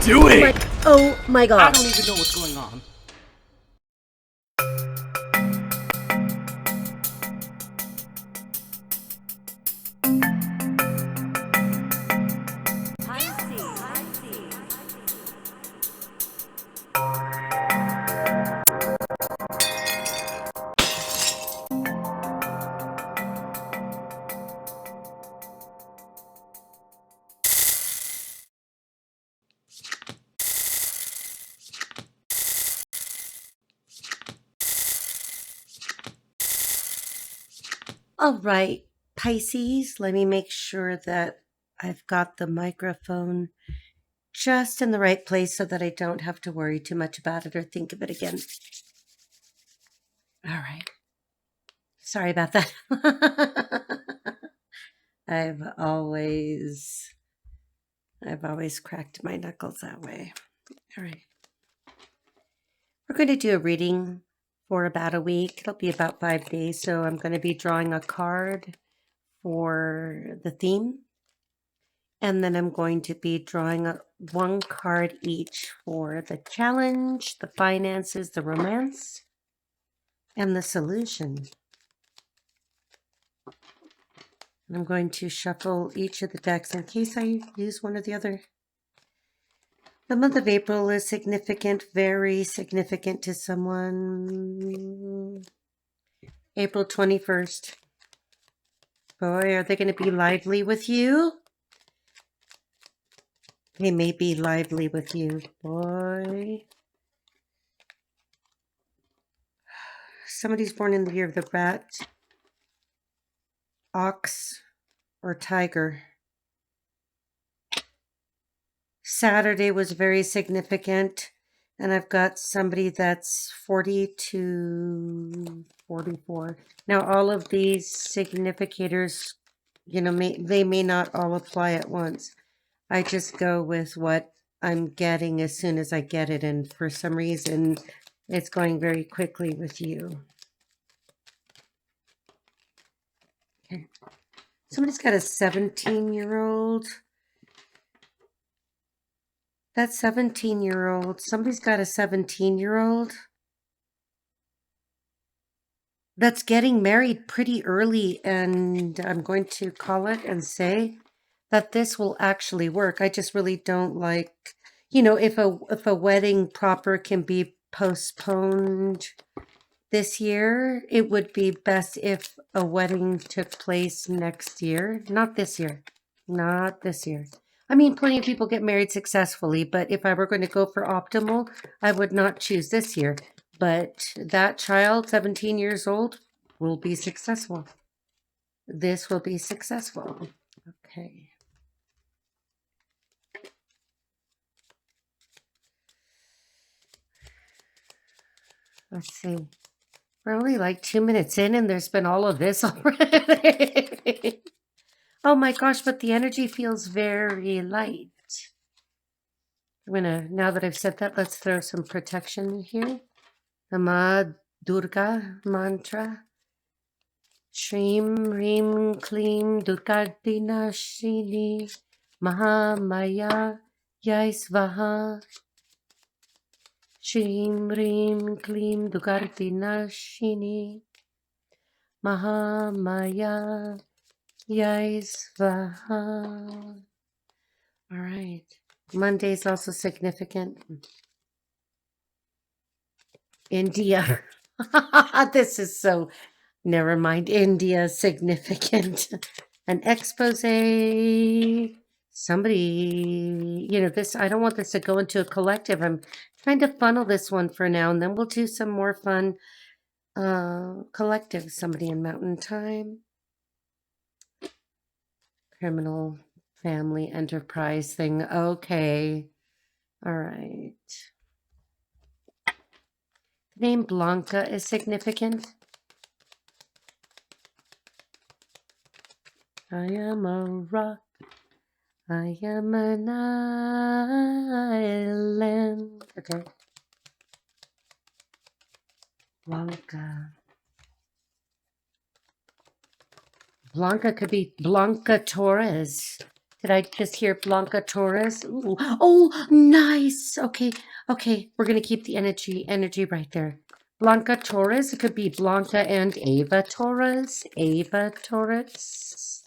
doing? Oh my I god. don't even know what's going on. All right, Pisces, let me make sure that I've got the microphone just in the right place so that I don't have to worry too much about it or think of it again. All right. Sorry about that. I've always cracked my knuckles that way. All right. We're going to do a reading for about a week. It'll be about 5 days. So I'm going to be drawing a card for the theme. And then I'm going to be drawing one card each for the challenge, the finances, the romance, and the solution. And I'm going to shuffle each of the decks in case I use one or the other. The month of April is significant, very significant to someone. April 21st. Boy, are they going to be lively with you? They may be lively with you, boy. Somebody's born in the year of the rat, ox, or tiger. Saturday was very significant, and I've got somebody that's 40 to 44. Now, all of these significators, they may not all apply at once. I just go with what I'm getting as soon as I get it, and for some reason, it's going very quickly with you. Okay. Somebody's got a 17-year-old. That 17-year-old. Somebody's got a 17-year-old that's getting married pretty early, and I'm going to call it and say that this will actually work. I just really don't like, if a wedding proper can be postponed this year, it would be best if a wedding took place next year, not this year. Not this year. I mean, plenty of people get married successfully, but if I were going to go for optimal, I would not choose this year. But that child, 17 years old, will be successful. This will be successful. Okay. Let's see. We're only like 2 minutes in and there's been all of this already. Oh my gosh, but the energy feels very light. Now that I've said that, let's throw some protection in here. The Ma Durga mantra. Shrim Rim Klim Durgardina Shini Mahamaya Yaisvaha. Shrim Rim Klim Durgardina Shini Mahamaya Yaisvaha. All right. Monday is also significant. India. This is so, never mind. India is significant. An expose. Somebody, this, I don't want this to go into a collective. I'm trying to funnel this one for now, and then we'll do some more fun collective. Somebody in Mountain Time. Criminal family enterprise thing. Okay. All right. The name Blanca is significant. I am a rock. I am an island. Okay. Blanca. Blanca could be Blanca Torres. Did I just hear Blanca Torres? Ooh. Oh, nice. Okay, okay. We're gonna keep the energy right there. Blanca Torres. It could be Blanca and Ava Torres. Ava Torres.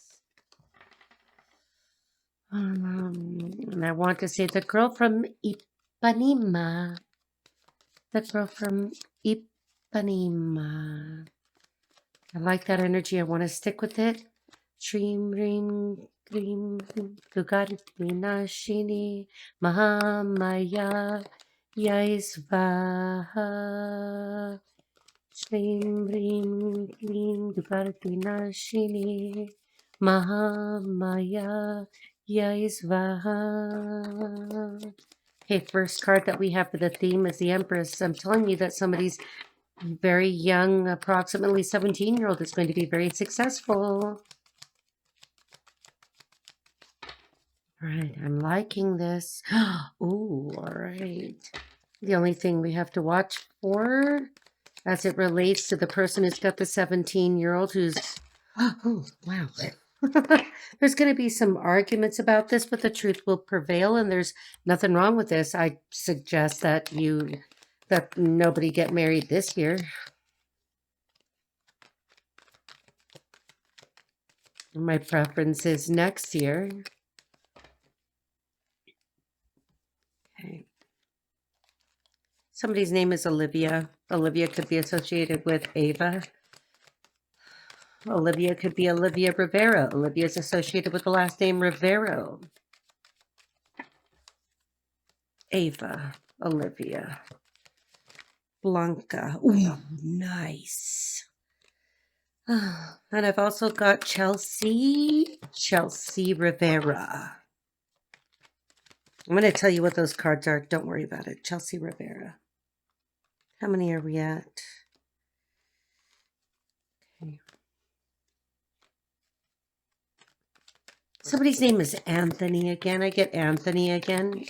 And I want to say the girl from Ipanema. The girl from Ipanema. I like that energy. I want to stick with it. Dream, dream, dream, Dugartinashini, Mahamaya, Yaisvaha. Dream, dream, dream, Dugartinashini, Mahamaya, Yaisvaha. Okay, first card that we have for the theme is the Empress. I'm telling you that somebody's very young, approximately 17-year-old is going to be very successful. All right, I'm liking this. Ooh, all right. The only thing we have to watch for as it relates to the person who's got the 17-year-old who's, oh, wow. There's going to be some arguments about this, but the truth will prevail, and there's nothing wrong with this. I suggest that nobody get married this year. My preference is next year. Okay. Somebody's name is Olivia. Olivia could be associated with Ava. Olivia could be Olivia Rivera. Olivia is associated with the last name Rivero. Ava, Olivia, Blanca. Ooh, nice. And I've also got Chelsea Rivera. I'm going to tell you what those cards are. Don't worry about it. Chelsea Rivera. How many are we at? Okay. Somebody's name is Anthony again. I get Anthony again.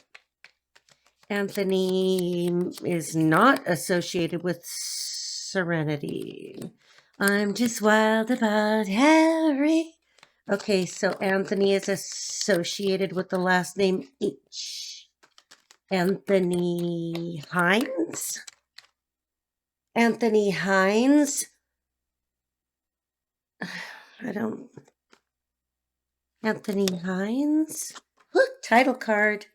Anthony is not associated with serenity. I'm just wild about Harry. Okay, so Anthony is associated with the last name H. Anthony Hines. Anthony Hines. Anthony Hines. Title card.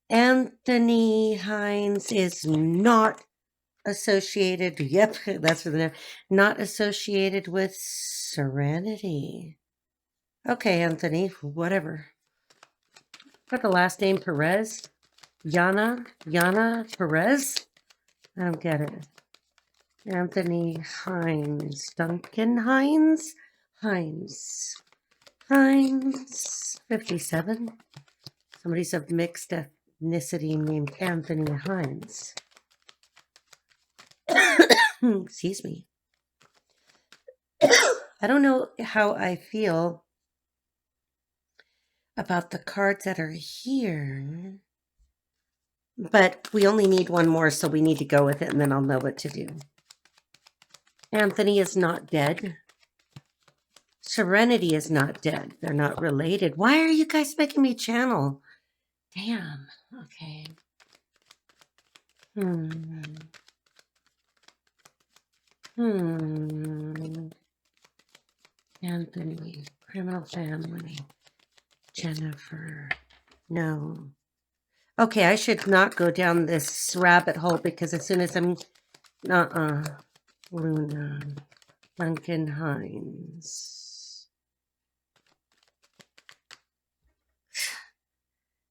Anthony Hines is not associated. Yep, that's for the name. Not associated with serenity. Okay, Anthony, whatever. Got the last name Perez. Yana Perez. I don't get it. Anthony Hines. Duncan Hines. 57. Somebody's of mixed ethnicity named Anthony Hines. Excuse me. I don't know how I feel about the cards that are here, but we only need one more, so we need to go with it, and then I'll know what to do. Anthony is not dead. Serenity is not dead. They're not related. Why are you guys making me channel? Damn. Okay. Anthony, criminal family. Jennifer. No. Okay, I should not go down this rabbit hole because as soon as I'm... Luna. Duncan Hines.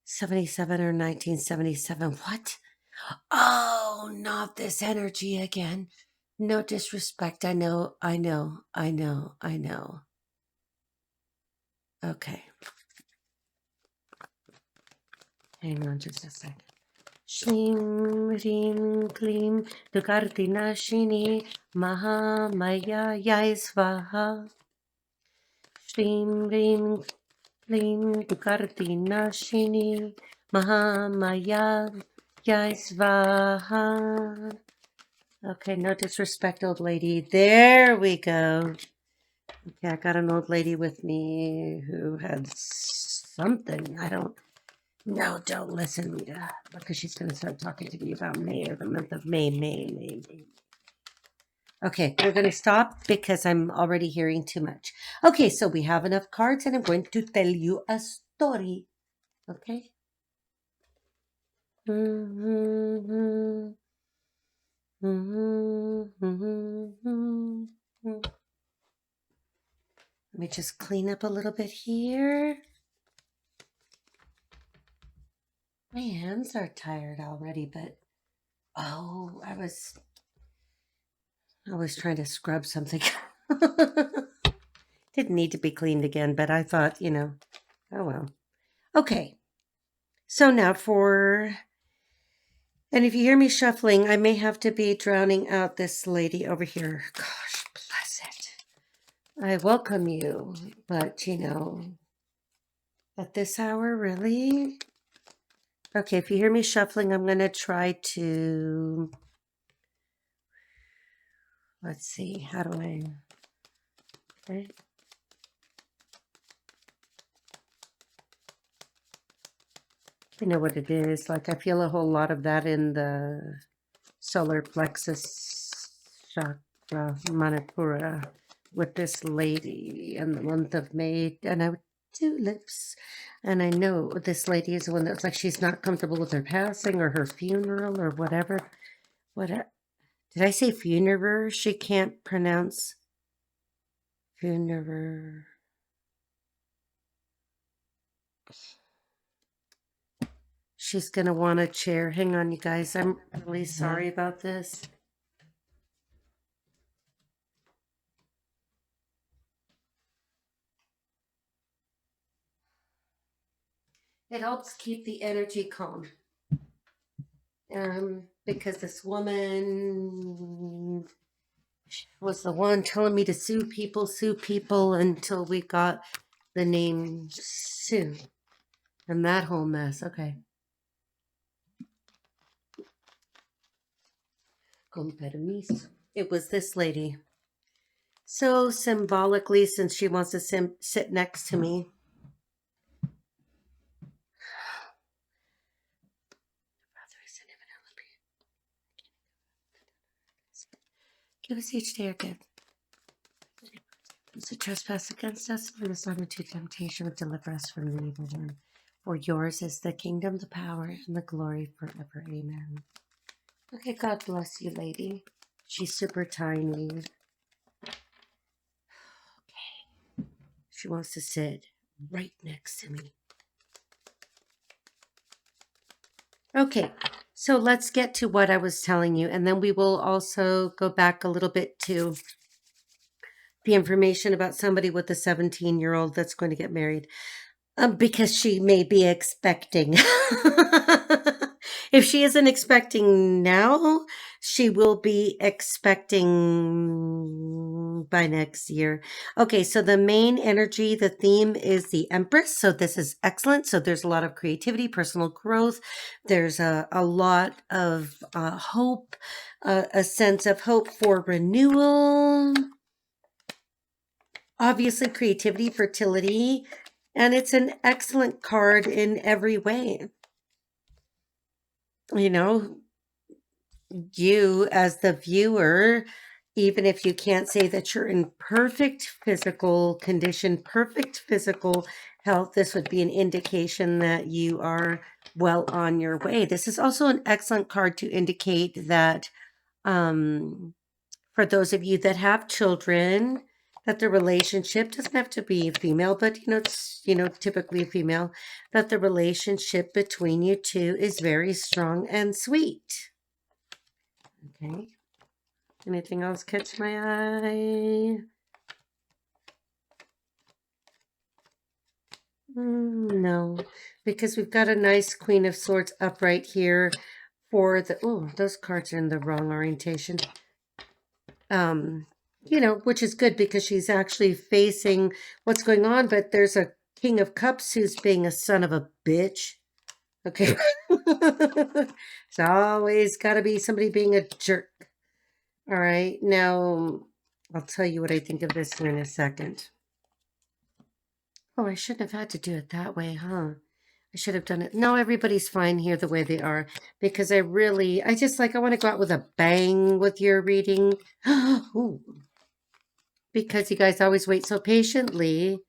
77 or 1977. What? Oh, not this energy again. No disrespect. I know. Okay. Hang on just a second. Shlim, rim, klim, dukartinashini, mahamaya, yaisvaha. Shlim, rim, klim, dukartinashini, mahamaya, yaisvaha. Okay, no disrespect, old lady. There we go. Okay, I got an old lady with me who had something. I don't. No, don't listen, Rita, because she's going to start talking to me about May or the month of May. Okay, we're going to stop because I'm already hearing too much. Okay, so we have enough cards and I'm going to tell you a story. Okay? Let me just clean up a little bit here. My hands are tired already, but oh, I was trying to scrub something. Didn't need to be cleaned again, but I thought, oh well. Okay. So now and if you hear me shuffling, I may have to be drowning out this lady over here. Gosh, bless it. I welcome you, but at this hour, really? Okay, if you hear me shuffling, I'm going to try to, let's see, how do I, okay. You know what it is, like I feel a whole lot of that in the solar plexus chakra, Manipura, with this lady in the month of May, and I would tulips. And I know this lady is the one that's like she's not comfortable with her passing or her funeral or whatever. Did I say funeral? She can't pronounce funeral. She's going to want a chair. Hang on, you guys. I'm really sorry about this. It helps keep the energy calm. Because this woman was the one telling me to sue people until we got the name Sue. And that whole mess. Okay. Con permiso. It was this lady. So symbolically, since she wants to sit next to me. Give us each day our gift. It's a trespass against us, lead us not into temptation, but deliver us from the evil one. For yours is the kingdom, the power, and the glory forever. Amen. Okay, God bless you, lady. She's super tiny. Okay. She wants to sit right next to me. Okay, so let's get to what I was telling you, and then we will also go back a little bit to the information about somebody with a 17-year-old that's going to get married. Because she may be expecting. If she isn't expecting now, she will be expecting by next year. Okay, so the main energy, the theme is the Empress. So this is excellent. So there's a lot of creativity, personal growth. There's a lot of hope, a sense of hope for renewal. Obviously, creativity, fertility. And it's an excellent card in every way. You as the viewer, even if you can't say that you're in perfect physical condition, perfect physical health, this would be an indication that you are well on your way. This is also an excellent card to indicate that for those of you that have children, that the relationship doesn't have to be female, but it's typically female, that the relationship between you two is very strong and sweet. Okay. Anything else catch my eye? No, because we've got a nice Queen of Swords upright here for those cards are in the wrong orientation. Which is good because she's actually facing what's going on, but there's a King of Cups who's being a son of a bitch. Okay. It's always got to be somebody being a jerk. All right. Now, I'll tell you what I think of this in a second. Oh, I shouldn't have had to do it that way, huh? I should have done it. No, everybody's fine here the way they are because I just like, I want to go out with a bang with your reading. Ooh, because you guys always wait so patiently.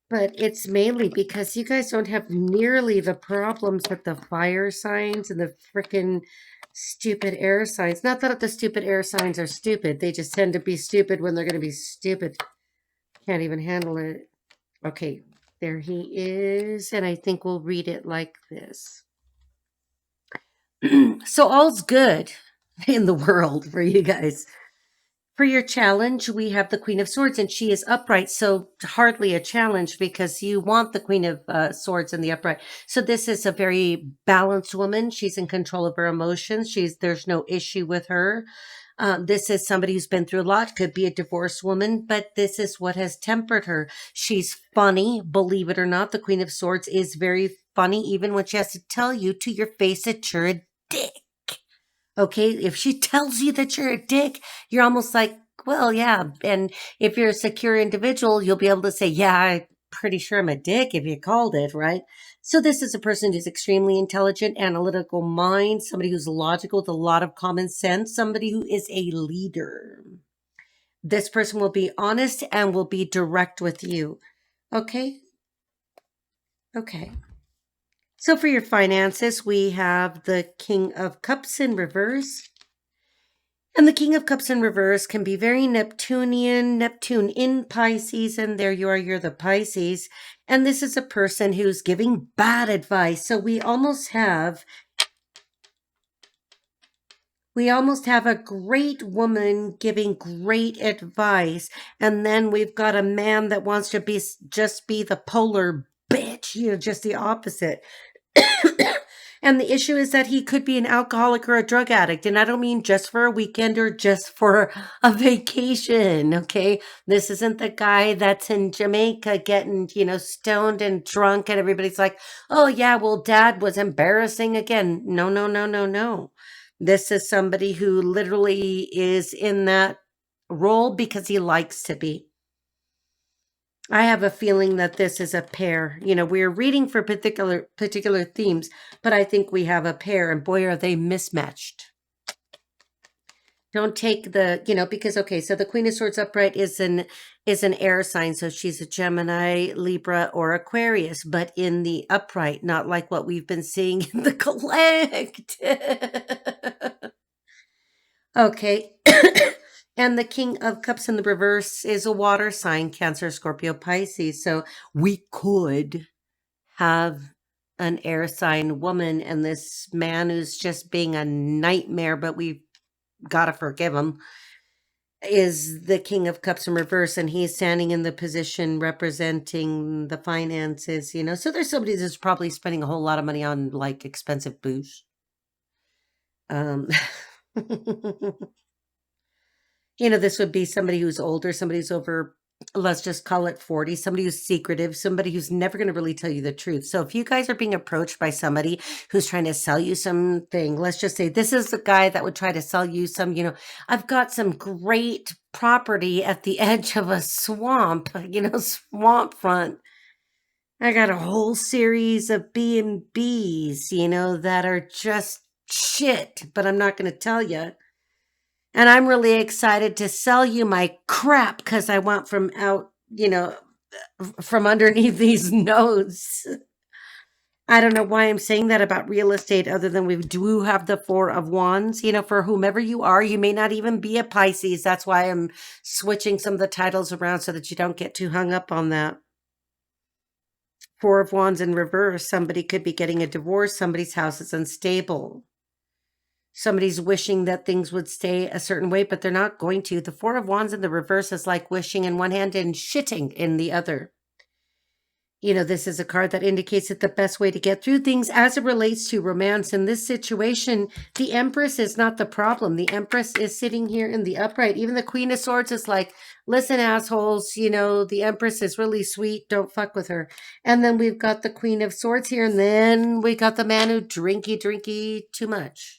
But it's mainly because you guys don't have nearly the problems with the fire signs and the freaking stupid air signs. Not that the stupid air signs are stupid. They just tend to be stupid when they're going to be stupid. Can't even handle it. Okay, there he is. And I think we'll read it like this. So all's good in the world for you guys. For your challenge, we have the Queen of Swords, and she is upright, so hardly a challenge because you want the Queen of Swords in the upright. So this is a very balanced woman. She's in control of her emotions. There's no issue with her. This is somebody who's been through a lot, could be a divorced woman, but this is what has tempered her. She's funny, believe it or not. The Queen of Swords is very funny, even when she has to tell you to your face that you're a dick. Okay, if she tells you that you're a dick, you're almost like, well, yeah. And if you're a secure individual, you'll be able to say, yeah, I'm pretty sure I'm a dick if you called it, right? So this is a person who's extremely intelligent, analytical mind, somebody who's logical with a lot of common sense, somebody who is a leader. This person will be honest and will be direct with you. Okay? Okay. So for your finances, we have the King of Cups in reverse. And the King of Cups in reverse can be very Neptunian, Neptune in Pisces, and there you are, you're the Pisces. And this is a person who's giving bad advice. So we almost have a great woman giving great advice. And then we've got a man that wants to just be the polar bitch, just the opposite. And the issue is that he could be an alcoholic or a drug addict. And I don't mean just for a weekend or just for a vacation. Okay. This isn't the guy that's in Jamaica getting, stoned and drunk. And everybody's like, oh, yeah, well, dad was embarrassing again. No, no, no, no, no. This is somebody who literally is in that role because he likes to be. I have a feeling that this is a pair. We're reading for particular themes, but I think we have a pair, and boy, are they mismatched. Don't take because okay, so the Queen of Swords upright is an air sign, so she's a Gemini, Libra, or Aquarius, but in the upright, not like what we've been seeing in the collective. Okay. And the King of Cups in the reverse is a water sign, Cancer, Scorpio, Pisces. So we could have an air sign woman and this man who's just being a nightmare, but we've got to forgive him, is the King of Cups in reverse. And he's standing in the position representing the finances, So there's somebody that's probably spending a whole lot of money on like expensive booze. This would be somebody who's older, somebody who's over, let's just call it 40, somebody who's secretive, somebody who's never going to really tell you the truth. So if you guys are being approached by somebody who's trying to sell you something, let's just say this is the guy that would try to sell you some, I've got some great property at the edge of a swamp, swamp front. I got a whole series of B&Bs, that are just shit, but I'm not going to tell you. And I'm really excited to sell you my crap because I want from out, from underneath these notes. I don't know why I'm saying that about real estate other than we do have the Four of Wands. For whomever you are, you may not even be a Pisces. That's why I'm switching some of the titles around so that you don't get too hung up on that. Four of Wands in reverse. Somebody could be getting a divorce. Somebody's house is unstable. Somebody's wishing that things would stay a certain way, but they're not going to. The Four of Wands in the reverse is like wishing in one hand and shitting in the other. This is a card that indicates that the best way to get through things as it relates to romance in this situation, the Empress is not the problem. The Empress is sitting here in the upright. Even the Queen of Swords is like, listen, assholes, the Empress is really sweet. Don't fuck with her. And then we've got the Queen of Swords here. And then we got the man who drinky too much.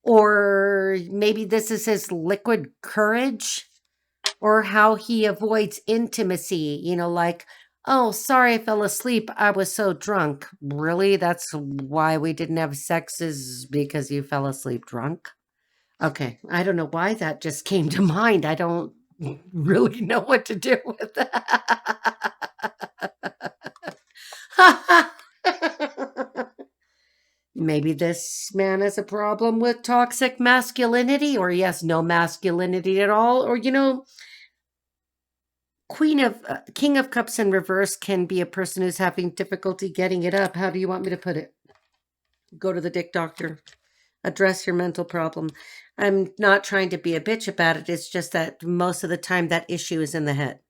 Or maybe this is his liquid courage, or how he avoids intimacy, like, Oh, sorry, I fell asleep. I was so drunk. Really? That's why we didn't have sex, is because you fell asleep drunk? Okay. I don't know why that just came to mind. I don't really know what to do with that. Maybe this man has a problem with toxic masculinity, or he has no masculinity at all, or King of Cups in reverse can be a person who's having difficulty getting it up. How do you want me to put it? Go to the dick doctor. Address your mental problem. I'm not trying to be a bitch about it. It's just that most of the time that issue is in the head.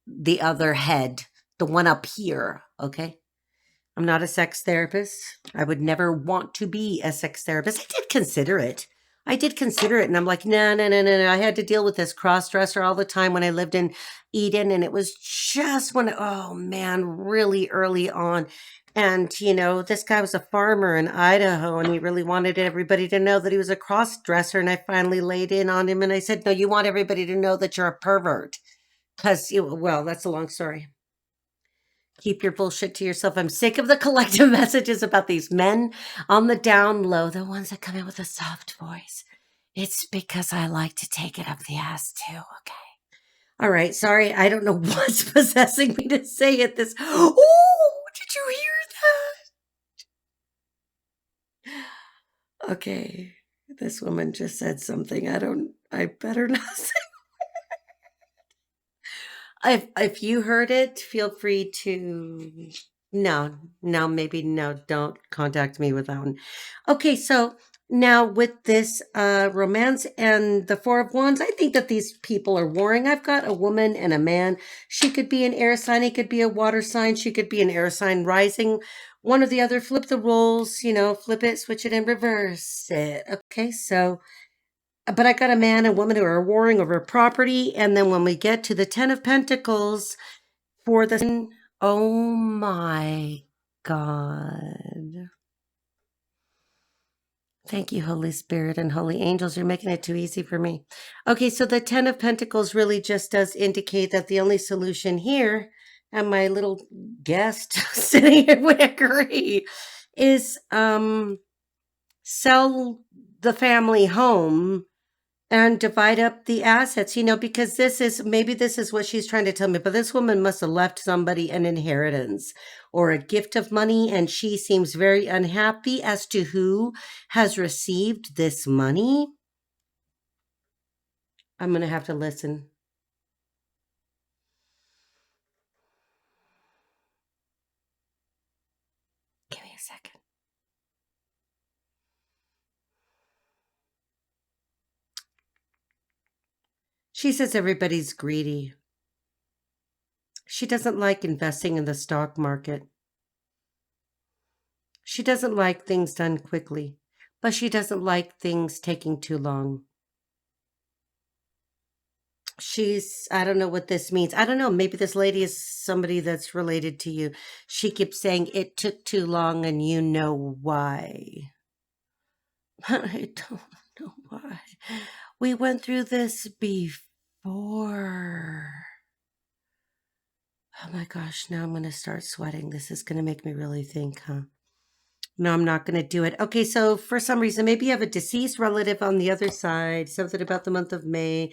The other head, the one up here, okay? I'm not a sex therapist. I would never want to be a sex therapist. I did consider it. And I'm like, no, no, no, no, no. I had to deal with this cross dresser all the time when I lived in Eden. And it was just when, oh man, really early on. And, this guy was a farmer in Idaho, and he really wanted everybody to know that he was a cross dresser. And I finally laid in on him and I said, no, you want everybody to know that you're a pervert. Because, well, that's a long story. Keep your bullshit to yourself. I'm sick of the collective messages about these men on the down low, the ones that come in with a soft voice. It's because I like to take it up the ass too, okay? All right, sorry, I don't know what's possessing me to say it this. Oh, did you hear that? Okay, this woman just said something. I better not say. If you heard it, feel free to no, maybe no, don't contact me with that one. Okay, so now with this romance and the Four of Wands, I think that these people are warring. I've got a woman and a man. She could be an air sign, he could be a water sign, she could be an air sign rising. One or the other, flip the roles, flip it, switch it, and reverse it. Okay, so but I got a man and woman who are warring over property. And then when we get to the 10 of Pentacles for the, oh my God. Thank you, Holy Spirit and Holy Angels. You're making it too easy for me. Okay, so the 10 of Pentacles really just does indicate that the only solution here, and my little guest sitting here would agree, is sell the family home and divide up the assets, because maybe this is what she's trying to tell me, but this woman must have left somebody an inheritance or a gift of money, and she seems very unhappy as to who has received this money. I'm going to have to listen. Give me a second. She says everybody's greedy. She doesn't like investing in the stock market. She doesn't like things done quickly, but she doesn't like things taking too long. I don't know what this means. I don't know. Maybe this lady is somebody that's related to you. She keeps saying it took too long and you know why. I don't know why. We went through this before. Oh my gosh, now I'm going to start sweating. This is going to make me really think, huh? No, I'm not going to do it. Okay, so for some reason, maybe you have a deceased relative on the other side, something about the month of May,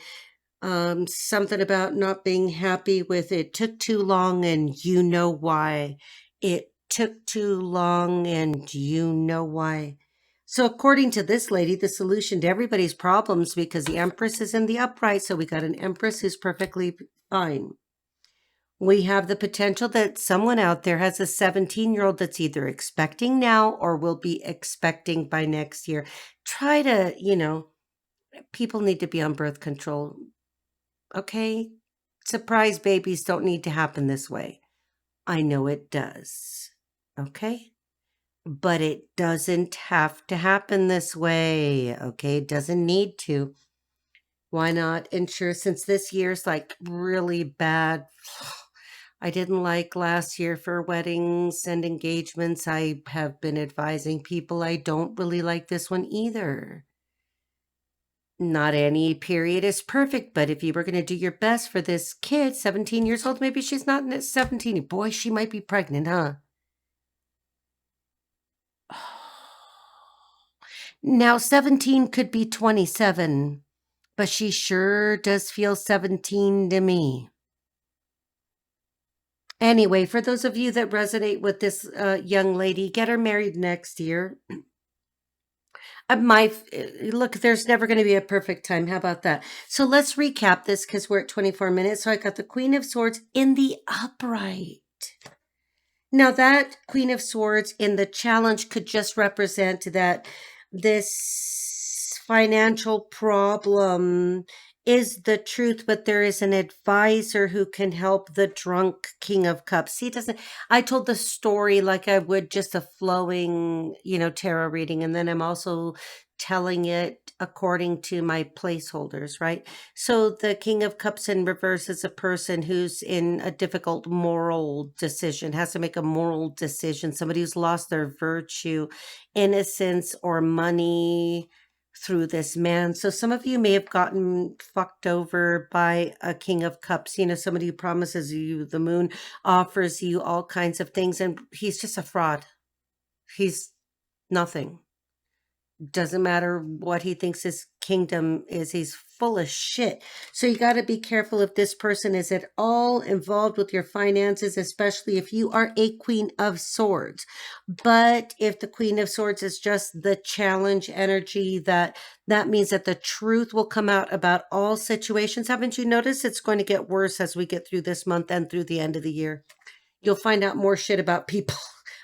something about not being happy with it took too long and you know why. It took too long and you know why. So according to this lady, the solution to everybody's problems, because the Empress is in the upright, so we got an Empress who's perfectly fine. We have the potential that someone out there has a 17-year-old that's either expecting now or will be expecting by next year. Try to, people need to be on birth control. Okay? Surprise babies don't need to happen this way. I know it does. Okay? But it doesn't have to happen this way. Okay? It doesn't need to. Why not ensure, since this year's like really bad? I didn't like last year for weddings and engagements. I have been advising people I don't really like this one either. Not any period is perfect, but if you were going to do your best for this kid, 17 years old, maybe she's not 17. Boy, she might be pregnant, huh? Now, 17 could be 27, but she sure does feel 17 to me. Anyway, for those of you that resonate with this young lady, get her married next year. Look, there's never going to be a perfect time. How about that? So let's recap this because we're at 24 minutes. So I got the Queen of Swords in the upright. Now that Queen of Swords in the challenge could just represent that this financial problem is the truth, but there is an advisor who can help the drunk King of Cups. He doesn't, I told the story like I would just a flowing, tarot reading. And then I'm also telling it according to my placeholders, right? So the King of Cups in reverse is a person who's in a difficult moral decision, has to make a moral decision, somebody who's lost their virtue, innocence, or money through this man. So some of you may have gotten fucked over by a King of Cups, somebody who promises you the moon, offers you all kinds of things, and he's just a fraud. He's nothing. Doesn't matter what he thinks his kingdom is, he's full of shit. So you got to be careful if this person is at all involved with your finances, especially if you are a Queen of Swords. But if the Queen of Swords is just the challenge energy, that means that the truth will come out about all situations. Haven't you noticed it's going to get worse as we get through this month and through the end of the year? You'll find out more shit about people.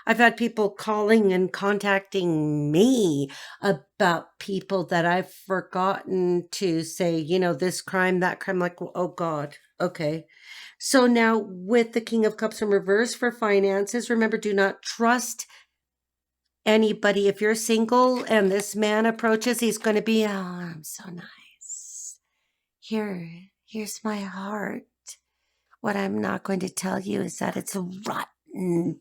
I've had people calling and contacting me about people that I've forgotten to say, this crime, that crime, like, oh God, okay. So now with the King of Cups in reverse for finances, remember, do not trust anybody. If you're single and this man approaches, he's going to be, oh, I'm so nice. Here's my heart. What I'm not going to tell you is that it's rotten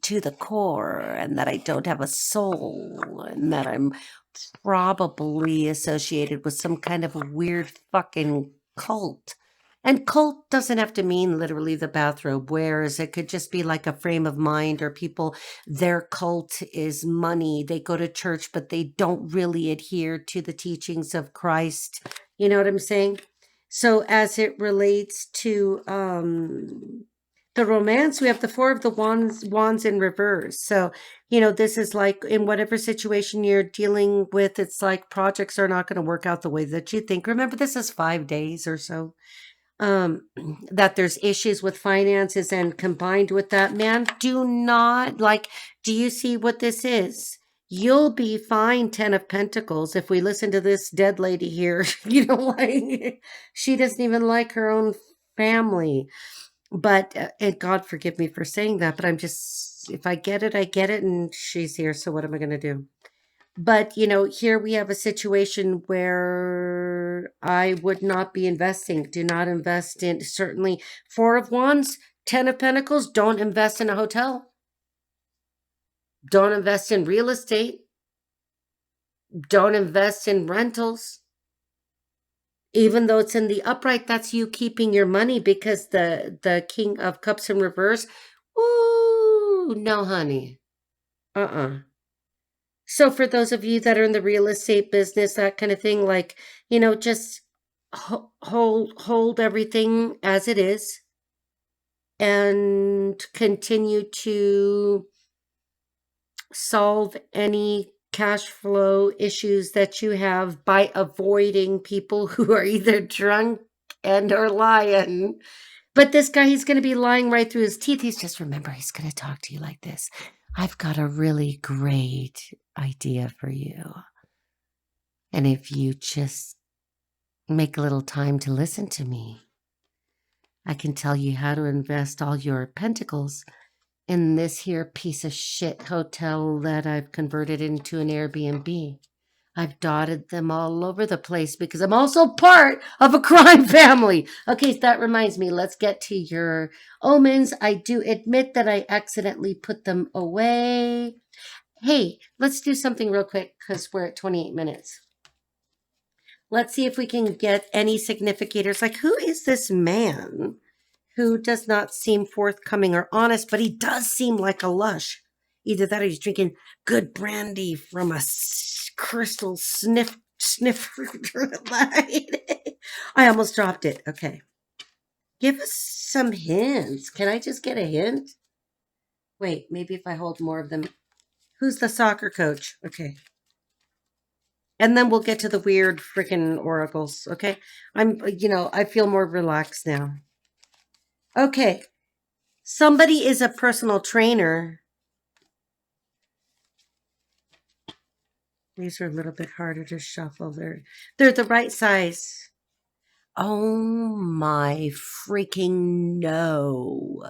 to the core and that I don't have a soul and that I'm probably associated with some kind of a weird fucking cult. And cult doesn't have to mean literally the bathrobe wears. It could just be like a frame of mind, or people, their cult is money. They go to church, but they don't really adhere to the teachings of Christ. You know what I'm saying? So as it relates to the romance, we have the Four of the wands in reverse. So, this is like in whatever situation you're dealing with, it's like projects are not going to work out the way that you think. Remember, this is 5 days or so. That there's issues with finances, and combined with that, man, do you see what this is? You'll be fine, 10 of Pentacles. If we listen to this dead lady here, she doesn't even like her own family. But, and God forgive me for saying that, but if I get it, I get it, and she's here, so what am I going to do? But, here we have a situation where I would not be investing. Do not invest in, certainly, Four of Wands, 10 of Pentacles, don't invest in a hotel. Don't invest in real estate. Don't invest in rentals. Even though it's in the upright, that's you keeping your money, because the King of Cups in reverse, ooh, no, honey. So for those of you that are in the real estate business, that kind of thing, just hold everything as it is and continue to solve any cash flow issues that you have by avoiding people who are either drunk and or lying. But this guy, he's going to be lying right through his teeth. He's just, remember, he's going to talk to you like this. I've got a really great idea for you. And if you just make a little time to listen to me, I can tell you how to invest all your pentacles in this here piece of shit hotel that I've converted into an Airbnb. I've dotted them all over the place because I'm also part of a crime family. Okay, so that reminds me, let's get to your omens. I do admit that I accidentally put them away. Hey, let's do something real quick because we're at 28 minutes. Let's see if we can get any significators. Like, who is this man who does not seem forthcoming or honest, but he does seem like a lush? Either that or he's drinking good brandy from a crystal sniffer. I almost dropped it. Okay. Give us some hints. Can I just get a hint? Wait, maybe if I hold more of them. Who's the soccer coach? Okay. And then we'll get to the weird freaking oracles, okay? I feel more relaxed now. Okay. Somebody is a personal trainer. These are a little bit harder to shuffle. They're the right size. Oh my freaking no.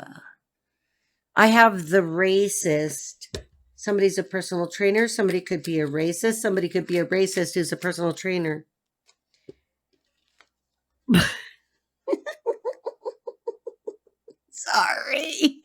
I have the racist. Somebody's a personal trainer. Somebody could be a racist. Somebody could be a racist who's a personal trainer. Sorry.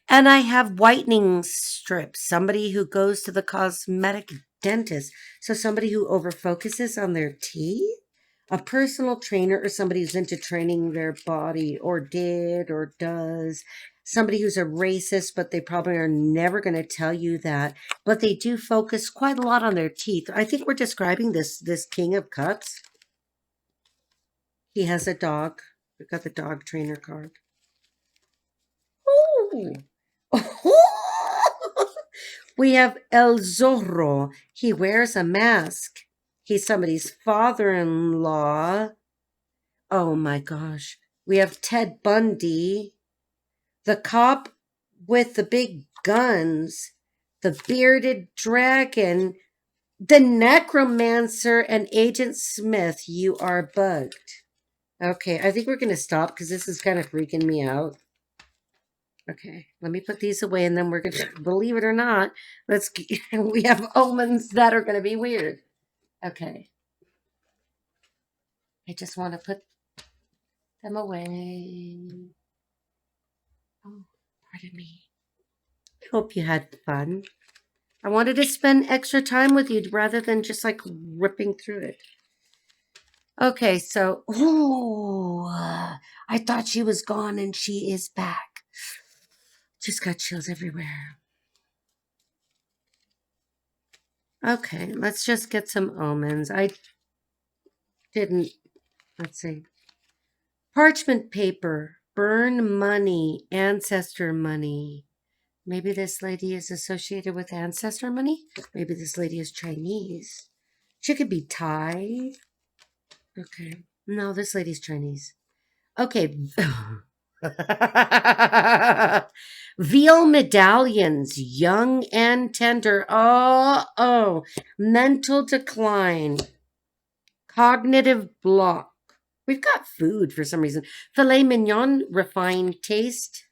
And I have whitening strips. Somebody who goes to the cosmetic dentist. So somebody who overfocuses on their teeth. A personal trainer or somebody who's into training their body or did or does. Somebody who's a racist, but they probably are never going to tell you that. But they do focus quite a lot on their teeth. I think we're describing this King of Cups. He has a dog. We've got the dog trainer card. Oh. We have El Zorro. He wears a mask. He's somebody's father-in-law. Oh my gosh. We have Ted Bundy. The cop with the big guns. The bearded dragon. The necromancer and Agent Smith. You are bugged. Okay, I think we're going to stop because this is kind of freaking me out. Okay, let me put these away and then we're going to, believe it or not, we have omens that are going to be weird. Okay. I just want to put them away. Oh, pardon me. I hope you had fun. I wanted to spend extra time with you rather than just like ripping through it. Okay, so, I thought she was gone and she is back. Just got chills everywhere. Okay, let's just get some omens. Let's see. Parchment paper, burn money, ancestor money. Maybe this lady is associated with ancestor money. Maybe this lady is Chinese. She could be Thai. Okay. No, this lady's Chinese. Okay. Veal medallions, young and tender. Oh. Mental decline. Cognitive block. We've got food for some reason. Filet mignon, refined taste.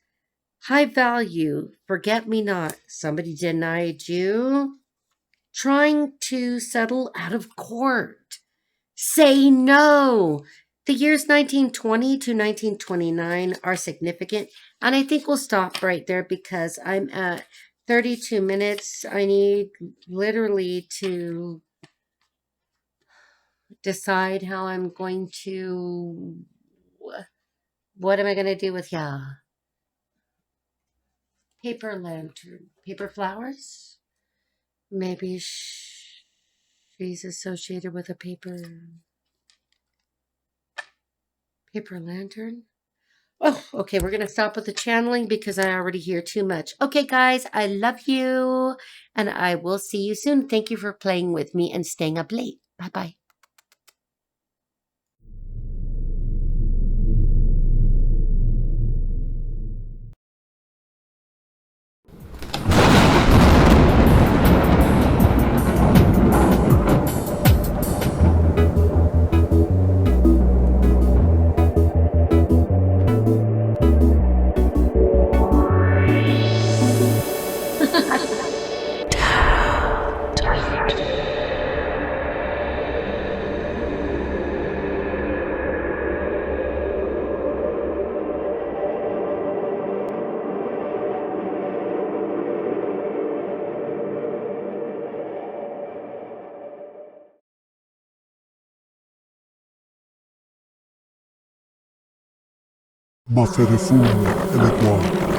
High value, forget me not. Somebody denied you. Trying to settle out of court. Say no. The years 1920 to 1929 are significant. And I think we'll stop right there because I'm at 32 minutes. I need literally to decide how I'm going to... What am I going to do with paper lantern? Paper flowers? Maybe she's associated with a paper lantern. Oh, okay, we're going to stop with the channeling because I already hear too much. Okay, guys, I love you, and I will see you soon. Thank you for playing with me and staying up late. Bye-bye. Ma fait le fou avec moi.